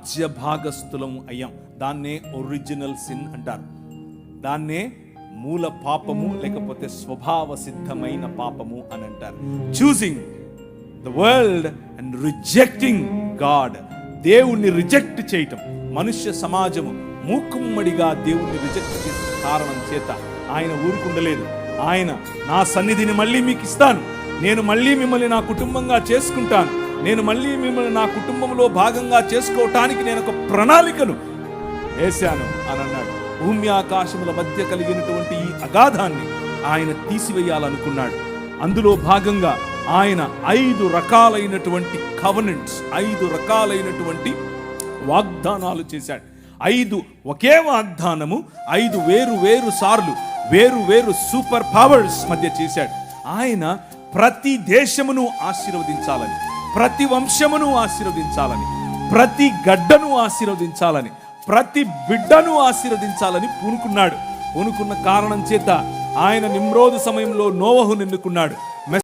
రాజ్య భాగస్థులం అయ్యాం. దాన్నే ఒరిజినల్ సిన్ అంటారు. దాన్నే మూల పాపము లేకపోతే స్వభావ సిద్ధమైన పాపము అని అంటారు. Choosing the world and rejecting God. దేవుణ్ణి రిజెక్ట్ చేయటం. మనుష్య సమాజము మూకుమ్మడిగా దేవుణ్ణి రిజెక్ట్ చేసిన కారణం చేత ఆయన ఊరుకుండలేదు. ఆయన నా సన్నిధిని మళ్ళీ మీకు ఇస్తాను, నేను మళ్ళీ మిమ్మల్ని నా కుటుంబంగా చేసుకుంటాను, నేను మళ్ళీ మిమ్మల్ని నా కుటుంబంలో భాగంగా చేసుకోవటానికి నేను ఒక ప్రణాళికను వేశాను అని అన్నాడు. భూమి ఆకాశముల మధ్య కలిగినటువంటి ఈ అగాధాన్ని ఆయన తీసివేయాలనుకున్నాడు. అందులో భాగంగా ఆయన 5 రకాలైనటువంటి కవెనెంట్స్, 5 రకాలైనటువంటి వాగ్దానాలు చేశాడు. 5 ఒకే వాగ్దానము 5 వేరు సార్లు వేరు సూపర్ పవర్స్ మధ్య చేశాడు. ఆయన ప్రతి దేశమును ఆశీర్వదించాలని, ప్రతి వంశమును ఆశీర్వదించాలని, ప్రతి గడ్డను ఆశీర్వదించాలని, ప్రతి బిడ్డను ఆశీర్వదించాలని పూనుకున్న కారణం చేత ఆయన నిమ్రోదు సమయంలో నోవహును ఎన్నుకున్నాడు.